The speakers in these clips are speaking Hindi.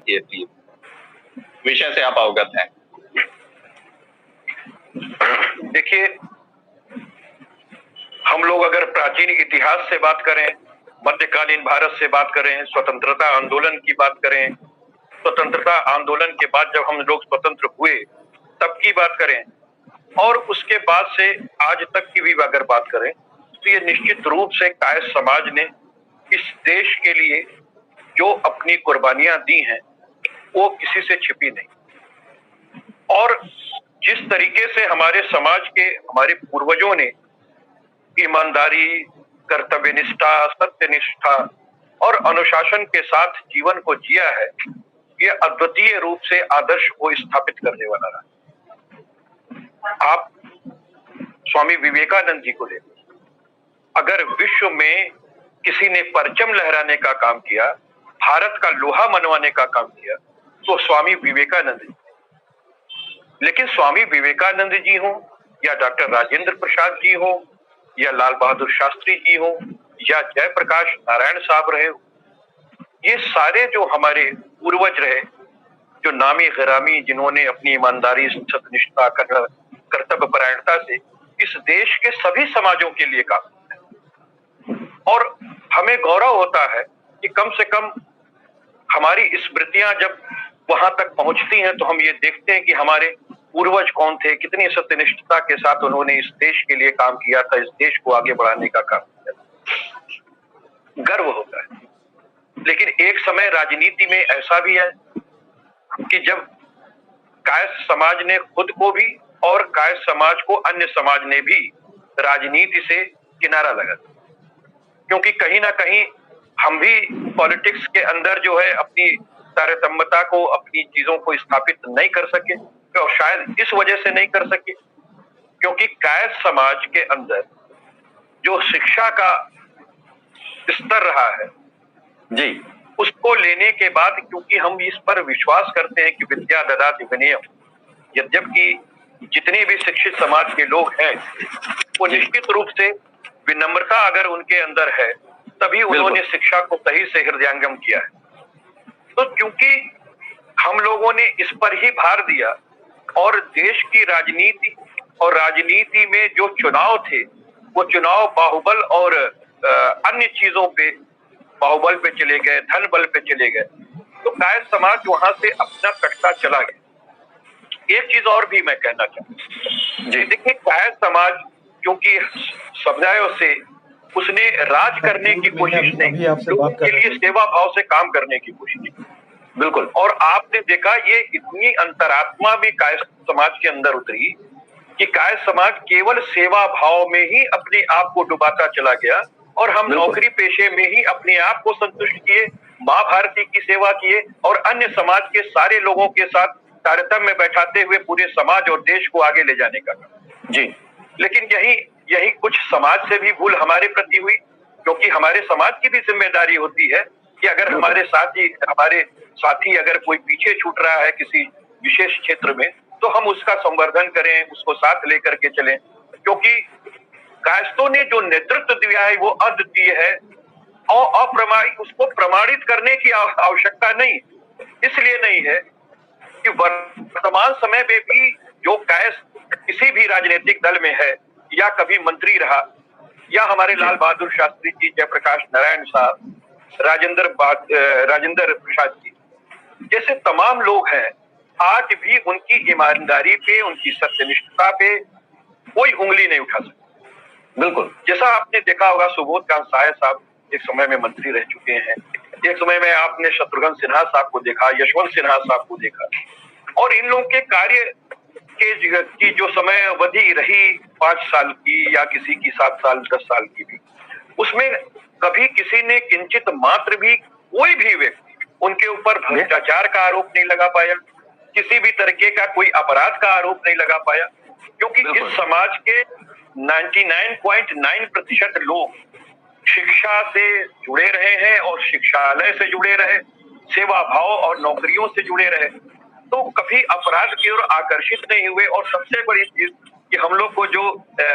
ये विषय से आप अवगत हैं। देखिए, हम लोग अगर प्राचीन इतिहास से बात करें, मध्यकालीन भारत से बात करें, स्वतंत्रता आंदोलन की बात करें, स्वतंत्रता आंदोलन के बाद जब हम लोग स्वतंत्र हुए तब की बात करें, और उसके बाद से आज तक की भी अगर बात करें, तो ये निश्चित रूप से कायस्थ समाज ने इस देश के लिए जो अपनी कुर्बानियां दी हैं वो किसी से छिपी नहीं। और जिस तरीके से हमारे समाज के हमारे पूर्वजों ने ईमानदारी, कर्तव्यनिष्ठा, सत्यनिष्ठा और अनुशासन के साथ जीवन को जिया है, ये अद्वितीय रूप से आदर्श को स्थापित करने वाला रहा। आप स्वामी विवेकानंद जी को देखो, अगर विश्व में किसी ने परचम लहराने का काम किया, भारत का लोहा मनवाने का काम किया, तो स्वामी विवेकानंद जी। लेकिन स्वामी विवेकानंद जी हो या डॉक्टर राजेंद्र प्रसाद जी हो या लाल बहादुर शास्त्री जी हो या जयप्रकाश नारायण साहब रहे हो, ये सारे जो हमारे पूर्वज रहे, जो नामी गिरामी, जिन्होंने अपनी ईमानदारी, सत्यनिष्ठा, कर्तव्य परायणता से इस देश के सभी समाजों के लिए काम किया। और हमें गौरव होता है कि कम से कम हमारी स्मृतियां जब वहां तक पहुंचती हैं तो हम ये देखते हैं कि हमारे पूर्वज कौन थे, कितनी सत्यनिष्ठता के साथ उन्होंने इस देश के लिए काम किया था, इस देश को आगे बढ़ाने का काम किया था। गर्व होता है। लेकिन एक समय राजनीति में ऐसा भी है कि जब कायस्थ समाज ने खुद को भी और कायस्थ समाज को अन्य समाज ने भी राजनीति से किनारा लगा, क्योंकि कहीं ना कहीं हम भी पॉलिटिक्स के अंदर जो है अपनी तारतम्यता को, अपनी चीजों को स्थापित नहीं कर सके, और शायद इस वजह से नहीं कर सके क्योंकि कायस्थ समाज के अंदर जो शिक्षा का स्तर रहा है जी, उसको लेने के बाद, क्योंकि हम इस पर विश्वास करते हैं कि विद्या ददाति विनयम, यद्यपि जितने भी शिक्षित समाज के लोग हैं वो निश्चित रूप से विनम्रता अगर उनके अंदर है तभी उन्होंने शिक्षा को सही से हृदयंगम किया है। तो क्योंकि हम लोगों ने इस पर ही भार दिया और देश की राजनीति और राजनीति में जो चुनाव थे वो चुनाव बाहुबल और अन्य चीजों पे, बाहुबल पे चले गए, धन बल पे चले गए, तो कायस्थ समाज वहां से अपना कटता चला गया। एक चीज और भी मैं कहना चाहूँ जी, देखिए, कायस्थ समाज क्योंकि समुदायों से उसने राज करने की कोशिश नहीं, लोगों के लिए सेवा भाव से काम करने की कोशिश की। बिल्कुल। और आपने देखा ये इतनी अंतरात्मा भी कायस्थ समाज के अंदर उतरी कि कायस्थ समाज केवल सेवा भाव में ही अपने आप को डुबाता चला गया, और हम नौकरी पेशे में ही अपने आप को संतुष्ट किए, माँ भारती की सेवा किए और अन्य समाज के सारे लोगों के साथ तारतम्य में बैठाते हुए पूरे समाज और देश को आगे ले जाने का जी। लेकिन यही कुछ समाज से भी भूल हमारे प्रति हुई, क्योंकि हमारे समाज की भी जिम्मेदारी होती है कि अगर हमारे साथी अगर कोई पीछे छूट रहा है किसी विशेष क्षेत्र में, तो हम उसका संवर्धन करें, उसको साथ लेकर के चलें, क्योंकि कायस्थों ने जो नेतृत्व दिया है वो अद्वितीय है और अप्रमाणित, उसको प्रमाणित करने की आवश्यकता नहीं, इसलिए नहीं है कि वर्तमान समय में भी जो कायस्थ किसी भी राजनीतिक दल में है या कभी मंत्री रहा, या हमारे लाल बहादुर शास्त्री जी, जयप्रकाश नारायण साहब, राजेंद्र प्रसाद जी जैसे तमाम लोग हैं, आज भी उनकी ईमानदारी पे, उनकी सत्यनिष्ठता पे कोई उंगली नहीं उठा सकती। बिल्कुल, जैसा आपने देखा होगा, सुबोध कांत साय साहब एक समय में मंत्री रह चुके हैं, एक समय में आपने शत्रुघ्न सिन्हा साहब को देखा, यशवंत सिन्हा साहब को देखा, और इन लोगों के कार्य की जो समय अवधि रही 5 साल की या किसी की 7 साल 10 साल की भी, उसमें कभी किसी ने किंचित मात्र भी कोई भी व्यक्ति उनके ऊपर भ्रष्टाचार का आरोप नहीं लगा पाया, किसी भी तरीके का कोई अपराध का आरोप नहीं लगा पाया, क्योंकि इस समाज के 99.9% लोग शिक्षा से जुड़े रहे हैं और शिक्षालय से जुड़े रहे, सेवा भाव और नौकरियों से जुड़े रहे, तो कभी अपराध की ओर आकर्षित नहीं हुए। और सबसे बड़ी चीज कि हम लोग को जो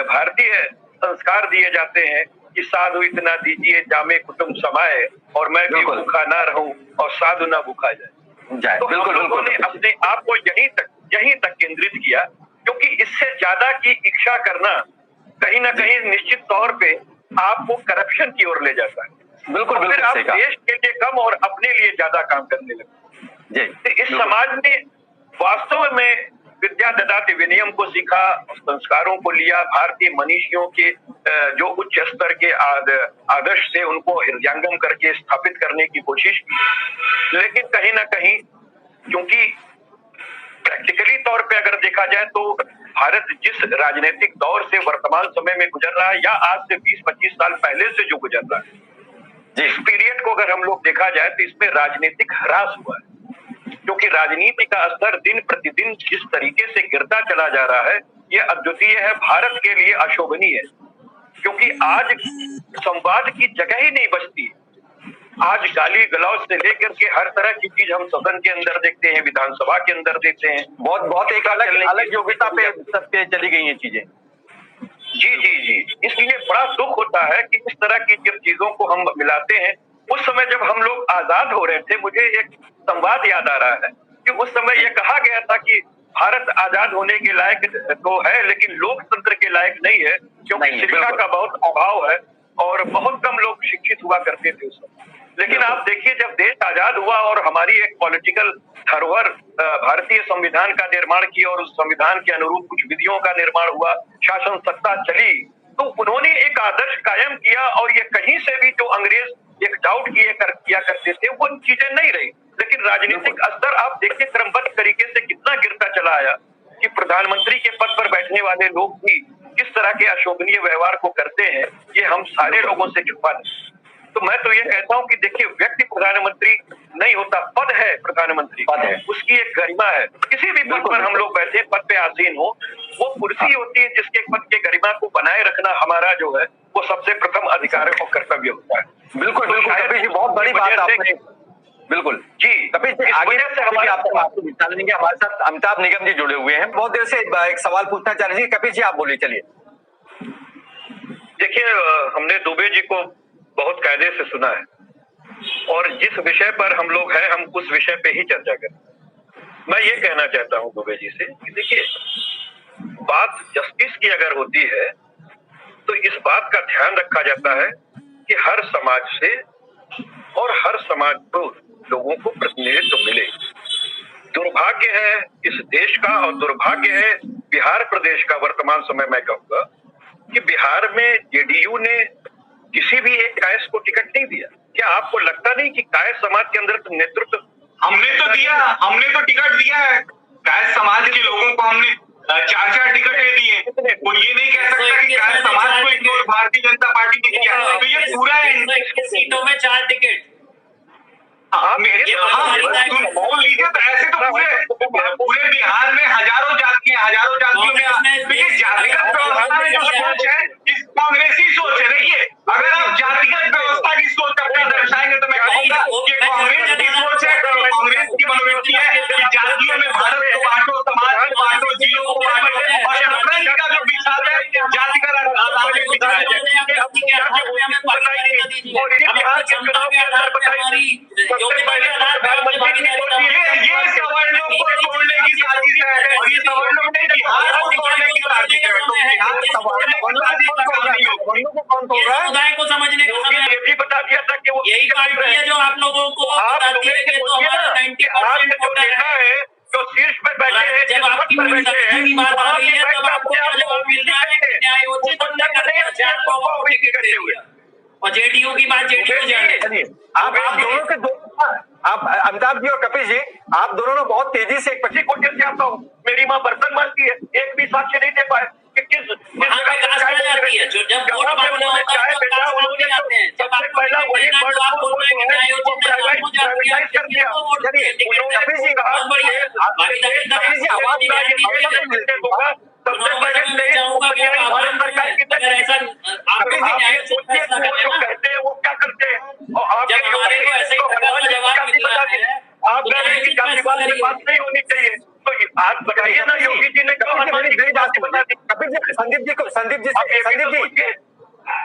भारतीय संस्कार दिए जाते हैं कि साधु इतना दीजिए जामे कुटुंब समाए, और मैं भी भूखा ना रहूं और साधु ना भूखा जाए, जाए। तो बिल्कुल हम लोगों ने बिल्कुल अपने आप को यहीं तक केंद्रित किया, क्योंकि इससे ज्यादा की इच्छा करना कहीं ना कहीं निश्चित तौर पे आपको करप्शन की ओर ले जाता है। बिल्कुल फिर बिल्कुल आप सही कहा देश के लिए कम और अपने लिए ज्यादा काम करने लगते हैं। जी। तो इस समाज ने वास्तव में विद्या ददाति विनयम को सीखा, संस्कारों को लिया, भारतीय मनीषियों के जो उच्च स्तर के आदर्श थे उनको हृदयंगम करके स्थापित करने की कोशिश की। लेकिन कहीं ना कहीं क्योंकि प्रैक्टिकली तौर पे अगर देखा जाए तो भारत जिस राजनीतिक दौर से वर्तमान समय में गुजर रहा है, या आज से 20-25 साल पहले से जो गुजर रहा है, इस पीरियड को अगर हम लोग देखा जाए तो इसमें राजनीतिक ह्रास हुआ है। क्योंकि राजनीति का स्तर दिन प्रतिदिन जिस तरीके से गिरता चला जा रहा है, यह अद्वितीय है, भारत के लिए अशोभनीय है। क्योंकि आज संवाद की जगह ही नहीं बचती। आज गाली गलौज से लेकर के हर तरह की चीज हम सदन के अंदर देखते हैं, विधानसभा के अंदर देखते हैं। बहुत एक अलग योग्यता पे सब पे चली गई ये चीजें। जी। इसलिए बड़ा दुख होता है कि इस तरह की जब चीजों को हम मिलाते हैं। उस समय जब हम लोग आजाद हो रहे थे, मुझे एक संवाद याद आ रहा है कि उस समय यह कहा गया था कि भारत आजाद होने के लायक तो है, लेकिन लोकतंत्र के लायक नहीं है, क्योंकि शिक्षा का बहुत अभाव है और बहुत कम लोग शिक्षित हुआ करते थे उस समय। लेकिन आप देखिए, जब देश आजाद हुआ और हमारी एक पॉलिटिकल धरोहर भारतीय संविधान का निर्माण किया और उस संविधान के अनुरूप कुछ विधियों का निर्माण हुआ, शासन सत्ता चली, तो उन्होंने एक आदर्श कायम किया और ये कहीं से भी जो अंग्रेज एक डाउट किया करते थे वो चीजें नहीं रही। लेकिन राजनीतिक स्तर आप देखिए क्रमबद्ध तरीके से कितना गिरता चला आया कि प्रधानमंत्री के पद पर बैठने वाले लोग भी किस तरह के अशोभनीय व्यवहार को करते हैं, ये हम सारे लोगों से छुपा नहीं। तो मैं तो ये कहता हूँ कि देखिए, व्यक्ति प्रधानमंत्री नहीं होता, पद है प्रधानमंत्री, पद है, उसकी एक गरिमा है। किसी भी पद पर हम लोग बैठे, पद पे आसीन हो, वो कुर्सी होती है जिसके पद के गरिमा को बनाए रखना हमारा जो है वो सबसे प्रथम अधिकार और कर्तव्य होता है। बिल्कुल बिल्कुल कपिल जी, बहुत बड़ी बात आपने। बिल्कुल जी कपिल जी, आगे से हमारे आपको विचार लेंगे। हमारे साथ अमिताभ निगम जी जुड़े हुए हैं, बहुत देर से एक सवाल पूछना चाह रहे थे। कपिल जी आप बोलिए, चलिए। देखिए, हमने दुबे जी को बहुत कायदे से सुना है और जिस विषय पर हम लोग हैं हम उस विषय पे ही चर्चा करें। मैं ये कहना चाहता हूं दुबे जी से कि देखिए, बात जस्टिस की अगर होती है तो इस बात का ध्यान रखा जाता है कि हर समाज से और हर समाज को लोगों को प्रतिनिधित्व मिले। दुर्भाग्य है इस देश का और दुर्भाग्य है बिहार प्रदेश का वर्तमान समय में कहूंगा कि बिहार में जेडीयू ने किसी भी एक कायस को टिकट नहीं दिया। क्या आपको लगता नहीं कि कायस समाज के अंदर नेतृत्व हमने तो दिया, हमने तो टिकट दिया है कायस समाज के लोगों को, हमने 4-4 टिकटें दिए। वो ये नहीं कह सकता कि कायस समाज को इग्नोर भारतीय जनता पार्टी ने किया। तो ये पूरा सीटों में 4 टिकट बोल लीजिए। तो ऐसे तो पूरे बिहार में हजारों जातियों में देखिए, जातिगत व्यवस्था में जो सोच है इस कांग्रेसी सोच है। देखिए, अगर आप जातिगत व्यवस्था की सोच अपना दर्शाएंगे तो मैं कहूंगा कि कांग्रेस की सोच है, कांग्रेस की मनोवृत्ति है कि जातियों में भारत को बांटो, समाज को बांटो, जिलों को बांटो और शतरंज का जो बिछाता है जाति का आधार बिछाया जाए। बिहार के चुनाव के आधार बताइए, सबसे पहले ये सवर्णों को तोड़ने की साजिश है और ये सवर्णों ने बिहार को तोड़ने की साजिश है। तो बिहार सवर्णों को कौन तोड़ रहा है? समुदाय को समझने का समय ये भी बता दिया था कि वो यही पार्टी है जो आप लोगों को बताती है कि तो हमारा 90% वोटर है। जो शीर्ष पर बैठे हैं, जब आपकी संख्या की बात आ रही है तब आपको क्या जवाब मिल रहा है? न्यायोचित करते हैं 4 लोगों को टिकट दे दिया और जेडीयू की बात जेडीयू जाने। आप दोनों के दो, आप अमिताभ जी और कपिल जी, आप दोनों ने बहुत तेजी से एक पच्चीस क्वेश्चन से आता हूँ। मेरी माँ बर्तन मांजती है, एक भी साक्ष्य नहीं दे पाए कि किस जाती है। जो जब वोट मांगना होता है तब कास्ट सामने आते हैं। जब आपको पहला वही आप बोल रहे हैं कि न्यायोचित है, आपको जाती है टिकट तो वोट कपिल जी आवाज सबसे पहले मैं चाहूंगा कि भारत सरकार की अगर ऐसा कहते हैं वो क्या करते हैं और आप जब हमारे को ऐसे ही जवाब मिलता है आप कह रहे हैं कि जातिवाद की बात नहीं होनी चाहिए। तो आप बताइए ना, योगी जी ने क्यों हमारी कपिल जी, संदीप जी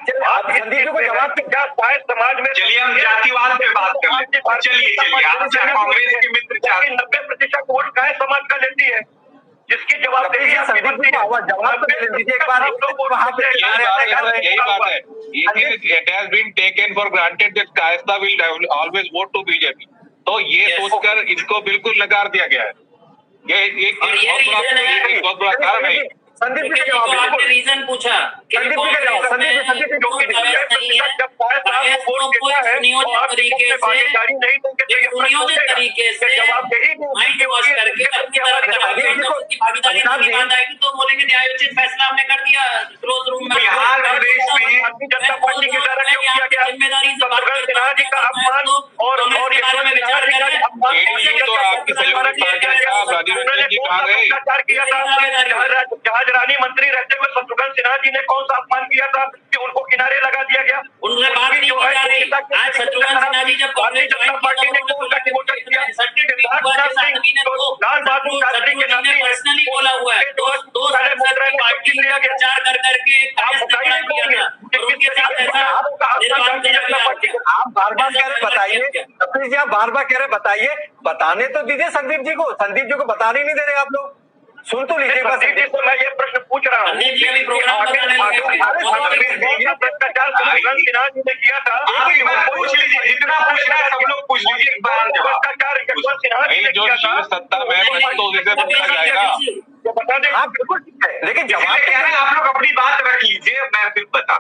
आप संदीप जी को जवाब क्या समाज में, चलिए हम जातिवाद पे बात कर लेते हैं। चलिए आप कांग्रेस के मित्र 90% वोट काय समाज का लेती है, जिसकी जवाबदेही जवाब तो दे दीजिए एक बार। यही बात है। It has been taken for granted that कायस्था will always vote to BJP. तो ये सोचकर इनको बिल्कुल नकार दिया गया है। ये बहुत बड़ा कारण है। संदीप जी का जवाब आपने रीजन पूछा, संदीप जी का जवाब, संदीप जी सुनियोजित तरीके से माइंड वॉश करके अपनी भागीदारी आएगी तो बोलेंगे न्यायोचित फैसला हमने कर दिया क्लोज रूम में। बिहार प्रदेश में जनता पार्टी के द्वारा क्यों किया गया? जिम्मेदारी से बात सिन्हा जी का अपमान और बारे में विचार करें। तो आपकी सहयोगी पार्टी साहब राजीव रंजन जी कहाँ गए? किया था जहाज रानी मंत्री रहते हुए शत्रुघ्न सिन्हा जी ने कौन सा अपमान किया था कि उनको किनारे लगा दिया गया? उनसे बात नहीं की जा रही। आज शत्रुघ्न सिन्हा जी जब कांग्रेस ज्वाइन पार्टी ने कौन सा वोटर किया? लाल बहादुर शास्त्री के नाते पर्सनली बोला हुआ है। दो सांसद पार्टी का प्रचार कर करके आप बार बार कह रहे बताइए, कपिल जी आप बार बार कह रहे बताइए, बताने तो दीजिए संदीप जी को बताने नहीं दे रहे आप लोग। सुन तो लीजिए संदीप जी से मैं ये प्रश्न पूछ रहा हूँ। भ्रष्टाचार सिन्हा जी ने किया था, पूछ लीजिए जितना पूछना है सब लोग पूछ लीजिए। भ्रष्टाचार सिन्हा जी ने जो किया था सत्ता में तो उसे पूछा जाएगा। बता दें। आप बिल्कुल ठीक है, लेकिन जवाब कह रहे हैं आप लोग अपनी बात रख लीजिए, मैं फिर बता।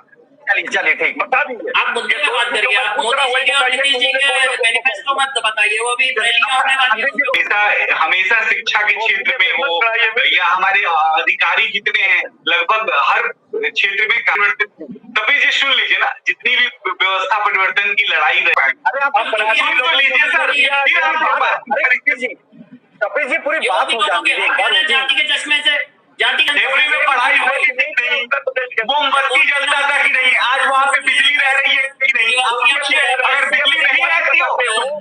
चलिए ठीक, बता दीजिए। आप मुद्दे पे बात करिए। आप मोदी जी और नीतीश जी के मैनिफेस्टो मत बताइए, वो अभी रैलियां होने वाली है। हमेशा शिक्षा के क्षेत्र में हो या हमारे अधिकारी जितने हैं लगभग हर क्षेत्र में तभी जी सुन लीजिए ना, जितनी भी व्यवस्था परिवर्तन की लड़ाई सुन तो लीजिए सर। कपिल जी पूरी बात हो जाती है जाति के चश्मे से, जाति के देवरी में पढ़ाई होती नहीं, मोमबत्ती जलता था कि नहीं, आज वहाँ पे बिजली रह रही है कि नहीं? अगर बिजली नहीं रहती हो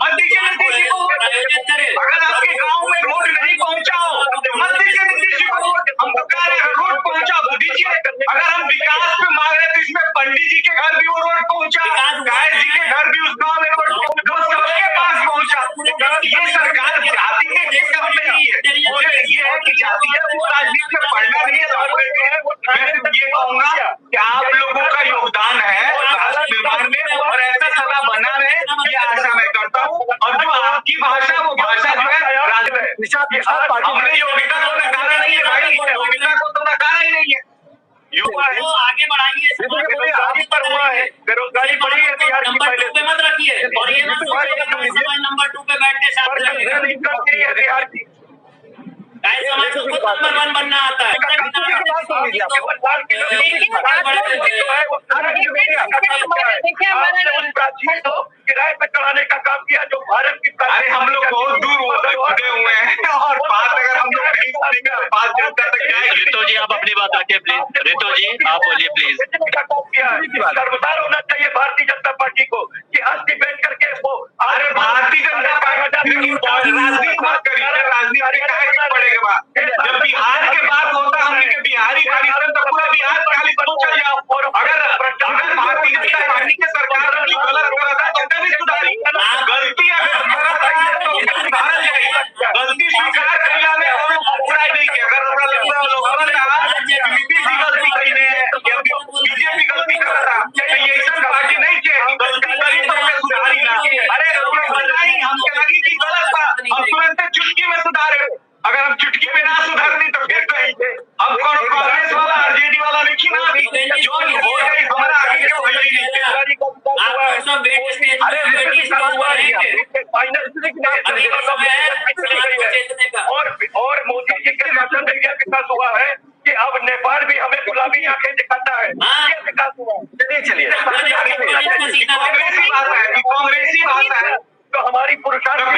मत दीजिए नीतीश जी को। अगर आपके गांव में रोड नहीं पहुंचाओ मत दीजिए नीतीश जी को। हम तो कह रहे हैं रोड पहुंचा तो दीजिए। अगर हम विकास पे मांग रहे तो इसमें पंडित जी के घर भी वो रोड पहुंचा, गाय जी के घर भी उस गाँव में रोड सबके पास पहुंचा। ये सरकार जाति के चक्कर में नहीं है, वो ये है कि जाति राजनीति में पढ़ना नहीं है। मैं सिर्फ ये कहूंगा कि आप लोगों का योगदान है राष्ट्र निर्माण में और ऐसा सदा बना रहे, ये आशा मैं करता हूँ। और जो आपकी भाषा वो भाषा जो है हमने योग्यता को नकारा नहीं है भाई, योग्यता को तो नकारा ही नहीं है। युवा है आगे बढ़ाइए, बेरोजगारी पर हुआ है, बेरोजगारी बढ़ी है बिहार की। नंबर 2 पे मत रखिए और ये मत सोचिए नंबर 2 पे बैठ के साथ बिहार की समाज को नंबर 1 बनना आता है। किराए पे चढ़ाने का काम किया जो भारत की। अरे हम लोग बहुत दूर जुड़े हुए हैं और बात अगर हम लोग नहीं बात जनता तक जाए। रितु जी आप अपनी बात रखिए प्लीज। रितु जी आप बोलिए प्लीज। शर्मसार होना चाहिए भारतीय जनता पार्टी को कि अस्थि बेच करके वो। अरे भारतीय जनता पार्टी राजनीति मत करिए, राजनीति काहे पड़ेगा। जब बिहार के बात होता हमने के बिहारी तो पूरा बिहार खाली पहुंचा जाओ। अगर भारतीय जनता पार्टी की सरकार गलत करता तो कभी सुधारी गलती अगर तो सुधारा जाएगी। गलती स्वीकार करना में और बुराई नहीं किया। अगर लोगों ने कहा नीतीश जी गलती करी है या बीजेपी गलती कर रहा तो ये ऐसा पार्टी नहीं चाहिए गलती करी तो हमें सुधारी ना। अरे बताई हमको लगी कि गलत था, हम तुरंत चुटकी में सुधारे। अगर हम चुटकी में ना सुधारनी तो फिर कहीं अब कौन कांग्रेस वाला आरजेडी वाला लिखी ना जो हो गई हमारा आगे क्यों भैया और मोदी जी के भाषण में यह विकास हुआ है कि अब नेपाल भी हमें गुलाबी आंखें दिखाता है। ये विकास हुआ। चलिए कांग्रेसी भाषा है तो हमारी पुरुषार्थ आप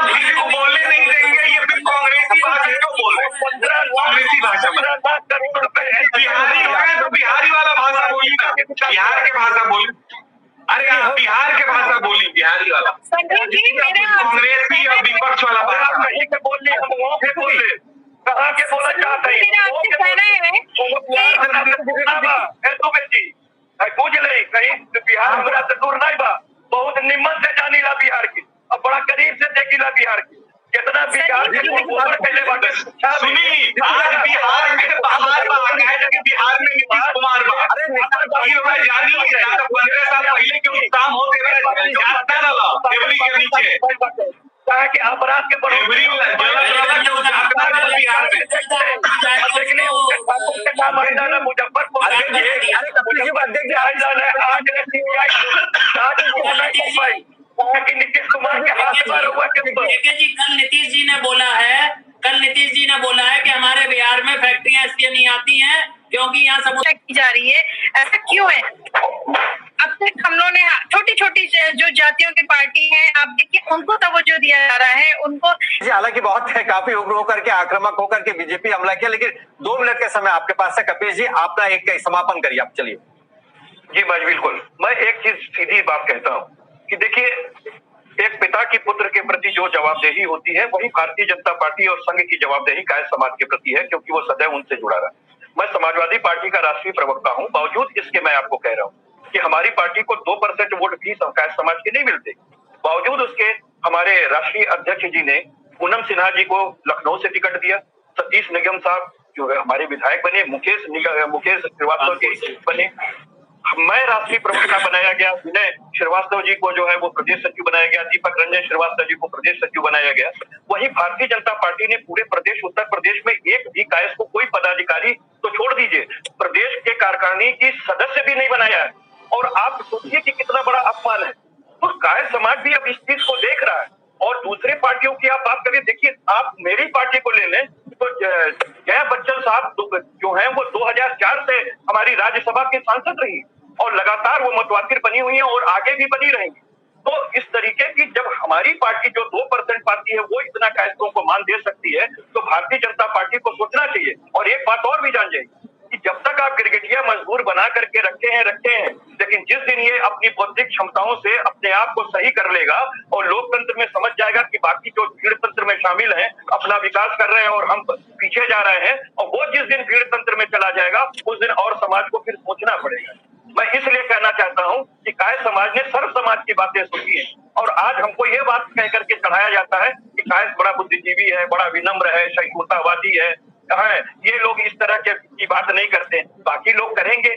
किसी को बोलने नहीं देंगे। ये फिर कांग्रेसी भाषा क्यों बोल रहे हैं? कांग्रेसी भाषा में 15 लाख करोड़ रुपए बिहारी हो गए तो बिहारी वाला भाषा बोली ना, बिहार के भाषा बोली। अरे आप बिहार के भाषा बोली, बिहारी वाला कांग्रेसी और विपक्ष वाला भाषा कहीं के बोल रहे हम वहाँ पे बोल रहे कहाँ के बोला चाहते हैं। पूछ ले कहीं बिहार हमरा से दूर नहीं बा, बहुत निम्न से जानीला बिहार की, अब बड़ा करीब से देखीला बिहार की, कितना बिहार के ऊपर पहले बात सुनी, आज बिहार में बाहर बिहार में नीतीश कुमार बा, अरे जानी 15 साल पहले के काम होते रहे जाता रहा टेबली के नीचे कहा कि अपराध के एवरी बिहार में मुजफ्फरपुर नीतीश कुमार के हाथ पर हुआ जी कल नीतीश जी ने बोला है कि हमारे बिहार में फैक्ट्रियां इसलिए नहीं आती हैं क्योंकि यहाँ सब की जा रही है। ऐसा क्यों है? अब तक हम लोगों ने छोटी छोटी जो जातियों की पार्टी है, आप देखिए उनको तवज्जो दिया जा रहा है, उनको हालांकि बहुत काफी उग्र होकर के आक्रामक होकर के बीजेपी हमला किया, लेकिन 2 मिनट का समय आपके पास है। कपिल जी आप ना एक समापन करिए, आप चलिए। जी बिल्कुल, मैं एक चीज सीधी बात कहता हूँ कि देखिए, एक पिता की पुत्र के प्रति जो जवाबदेही होती है वही भारतीय जनता पार्टी और संघ की जवाबदेही कायस्थ समाज के प्रति है, क्योंकि वो सदैव उनसे जुड़ा रहा। मैं समाजवादी पार्टी का राष्ट्रीय प्रवक्ता हूँ, बावजूद इसके मैं आपको कह रहा हूँ कि हमारी पार्टी को 2% वोट भी कायस्थ समाज के नहीं मिलते। बावजूद उसके हमारे राष्ट्रीय अध्यक्ष जी ने पूनम सिन्हा जी को लखनऊ से टिकट दिया, सतीश निगम साहब जो हमारे विधायक बने, मुकेश श्रीवास्तव जी बने, मैं राष्ट्रीय प्रवक्ता बनाया गया, विनय श्रीवास्तव जी को जो है वो प्रदेश सचिव बनाया गया, दीपक रंजन श्रीवास्तव जी को प्रदेश सचिव बनाया गया। वहीं भारतीय जनता पार्टी ने पूरे प्रदेश उत्तर प्रदेश में एक भी कायस्थ को कोई पदाधिकारी तो छोड़ दीजिए, प्रदेश के कार्यकारिणी की सदस्य भी नहीं बनाया है। और आप सोचिए कि कितना बड़ा अपमान है। तो कायस्थ समाज भी अब इस चीज को देख रहा है। और दूसरे पार्टियों की आप बात करिए, देखिए आप मेरी पार्टी को ले लें तो जया बच्चन साहब जो है वो 2004 से हमारी राज्यसभा के सांसद रही और लगातार वो मुतवातिर बनी हुई है और आगे भी बनी रहेंगी। तो इस तरीके की जब हमारी पार्टी जो 2% पाती है वो इतना कायस्थों को मान दे सकती है, तो भारतीय जनता पार्टी को सोचना चाहिए। और एक बात और भी जान जाइए कि जब तक आप गिरगिटिया मजबूर बना करके रखे हैं, लेकिन जिस दिन ये अपनी बौद्धिक क्षमताओं से अपने आप को सही कर लेगा और लोकतंत्र में समझ जाएगा कि बाकी जो भीड़ तंत्र में शामिल हैं अपना विकास कर रहे हैं और हम पीछे जा रहे हैं, और वो जिस दिन भीड़ तंत्र में चला जाएगा उस दिन और समाज को फिर सोचना पड़ेगा। मैं इसलिए कहना चाहता हूं कि कायस्थ समाज ने सर्व समाज की बातें सुनी है और आज हमको ये बात कह करके चढ़ाया जाता है कि कायस्थ बड़ा बुद्धिजीवी है, बड़ा विनम्र है, सहिष्णुतावादी है, ये लोग इस तरह की बात नहीं करते, बाकी लोग करेंगे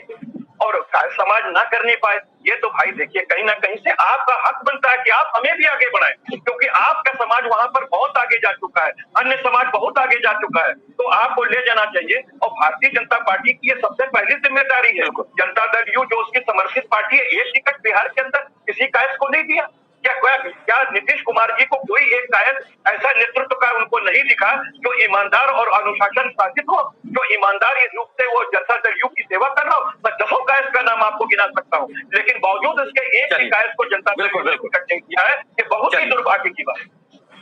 और समाज ना करने पाए। ये तो भाई देखिए, कहीं ना कहीं से आपका हक बनता है कि आप हमें भी आगे बढ़ाएं, क्योंकि आपका समाज वहां पर बहुत आगे जा चुका है, अन्य समाज बहुत आगे जा चुका है, तो आपको ले जाना चाहिए। और भारतीय जनता पार्टी की ये सबसे पहली जिम्मेदारी है। जनता दल यू जो उसकी समर्थित पार्टी है, एक टिकट बिहार के अंदर किसी कायस्थ को नहीं दिया। क्या नीतीश कुमार जी को कोई एक कायस्थ ऐसा नेतृत्व का उनको नहीं दिखा जो ईमानदार और अनुशासन शासित हो, जो ईमानदार रूप से वो जनता दल यू की सेवा कर रहा हो? मैं 10 कायस्थ का नाम आपको गिना सकता हूँ, लेकिन बावजूद उसके एक भी कायस्थ को जनता दल यू ने टिकट नहीं किया है। ये बहुत ही दुर्भाग्य की बात।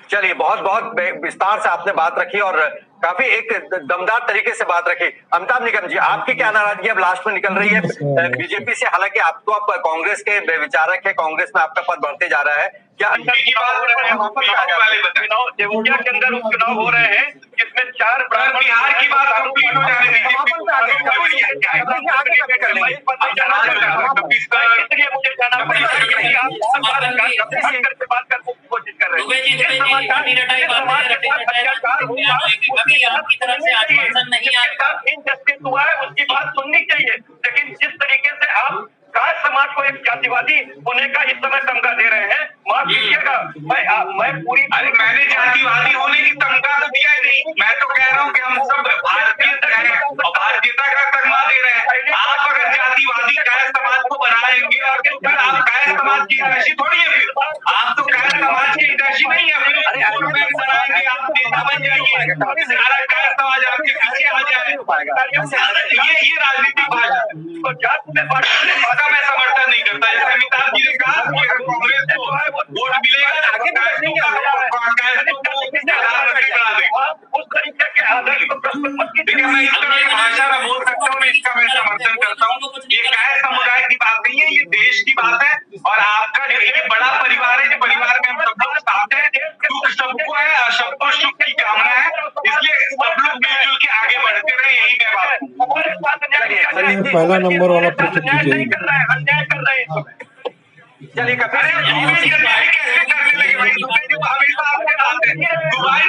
चलिए, बहुत बहुत विस्तार से आपने बात रखी और काफी एक दमदार तरीके से बात रखी। अमिताभ निगम जी, आपकी क्या नाराजगी अब लास्ट में निकल रही है बीजेपी से? हालांकि आपको आप कांग्रेस के विचारक है, कांग्रेस में आपका पद बढ़ते जा रहा है, क्या देवरिया के अंदर उपचुनाव हो रहे हैं जिसमें 4 बिहार की बात कंप्लीट हो जाने इसलिए मुझे जाना पड़ेगा, बात करने की कोशिश कर रहे हैं। इनजस्टिस हुआ है उसकी बात सुननी चाहिए, लेकिन जिस तरीके से आप कायस्थ समाज को एक जातिवादी होने का इस समय तमगा दे रहे हैं, माफ कीजिएगा, मैं पूरी मैंने जातिवादी होने की तमगा तो दिया ही नहीं। मैं तो कह रहा हूँ कि हम सब भारतीय हैं और भारतीयता का तमगा दे रहे हैं। आप अगर जातिवादी कायस्थ समाज को बनाएंगे और फिर आप कायस्थ समाज की हितैषी थोड़ी है, फिर आप तो कायस्थ समाज की हितैषी नहीं है। फिर बनाएंगे, आप नेता बन जाएंगे, सारा कायस्थ समाज आपके पीछे आ जाए। ये राजनीतिक भाषा है, तो जात में इसका मैं समर्थन नहीं करता। जैसे अमिताभ जी ने कहा कि कांग्रेस को वोट मिलेगा, उस तरीके के आदर्श को प्रस्तुत मत कीजिए। मैं इस तरह की भाषा में बोल सकता हूँ, इसका मैं समर्थन करता हूँ। ये कायस्थ समुदाय की बात नहीं है, ये देश की बात है। और आपका जो ये बड़ा परिवार है, जो परिवार में हम सब लोग साथ हैं, दुख सबको है और सबको सुख की कामना है, इसलिए सब लोग मिलजुल के आगे बढ़ते रहे, यही मैं बात। में पहला नंबर वाला प्रश्न अन्याय नहीं कीजिए। कर रहा है, अन्याय कर रहे हैं। चलिए कपिल अरे जी, दुबई की अन्याय कैसे करने लगे भाई? दुबई जी तो हमेशा आपके साथ है। दुबई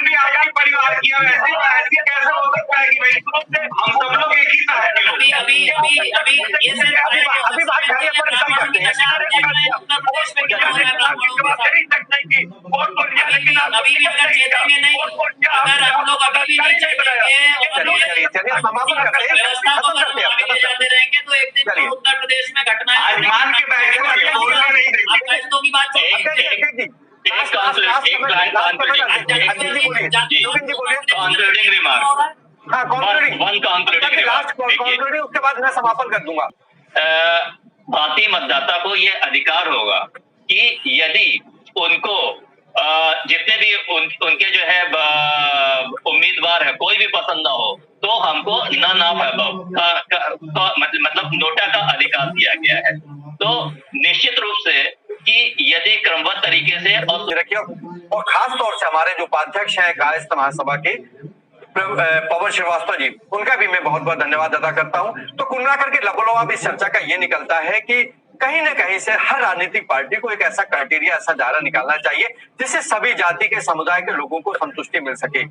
भी आपके परिवार की है, वैसे ऐसे कैसे हो सकता है कि भाई हम सब लोग एक ही साथ के लोग? अभी ये सिर्फ अभी बात करिए, अपन कल करते हैं। उत्तर प्रदेश में क्या हो रहा है ब्राह्मणों के साथ? अभी भी अगर चेतेंगे नहीं, अगर हम लोग अभी भी नहीं चलेंगे चलिए समापन करते हैं, व्यवस्था को खत्म करते हैं, आगे ले जाते रहेंगे तो एक दिन चलिए। तो उत्तर प्रदेश में घटनाएं आज मान के बैठे हैं, बोलना नहीं देंगे। आप फैसलों की बात उसके बाद मैं समापन कर दूंगा। भारतीय मतदाता को ये अधिकार होगा कि यदि उनको जितने भी उनके जो है उम्मीदवार है कोई भी पसंद ना हो तो हमको मतलब नोटा का अधिकार दिया गया है। तो निश्चित रूप से कि यदि क्रमबद्ध तरीके से रखिए, और खास तौर से हमारे जो उपाध्यक्ष हैं कायस्थ महासभा के पवन श्रीवास्तव जी, उनका भी मैं बहुत बहुत धन्यवाद अदा करता हूं। तो कुल मिलाकर के लबोलबाब इस चर्चा का ये निकलता है कि कहीं न कहीं से हर राजनीतिक पार्टी को एक ऐसा क्राइटेरिया, ऐसा दायरा निकालना चाहिए जिससे सभी जाति के समुदाय के लोगों को संतुष्टि मिल सके।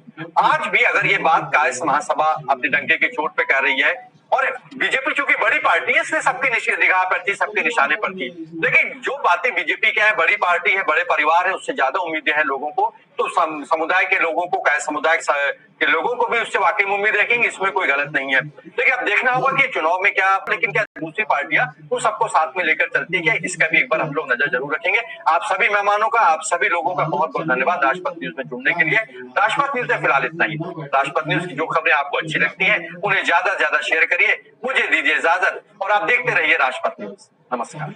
आज भी अगर ये बात कायस्थ महासभा अपने डंके की चोट पे कह रही है, और बीजेपी चूंकि बड़ी पार्टी है इसलिए सबके निगाह पर थी, सबके निशाने पर थी, लेकिन जो बातें बीजेपी के है, बड़ी पार्टी है, बड़े परिवार है, उससे ज्यादा उम्मीदें हैं लोगों को, तो समुदाय के लोगों को, समुदाय के लोगों को भी उससे वाकई में उम्मीद रखेंगे, इसमें कोई गलत नहीं है। लेकिन अब देखना होगा कि चुनाव में क्या, लेकिन क्या दूसरी पार्टियां उन सबको साथ में लेकर चलती है क्या, इसका भी एक बार हम लोग नजर जरूर रखेंगे। आप सभी मेहमानों का, आप सभी लोगों का बहुत बहुत धन्यवाद राजपथ न्यूज में जुड़ने के लिए। राजपथ न्यूज में फिलहाल इतना ही। राजपथ न्यूज की जो खबरें आपको अच्छी लगती हैं उन्हें ज्यादा से ज्यादा शेयर करिए। मुझे दीजिए इजाजत और आप देखते रहिए राजपथ न्यूज। नमस्कार।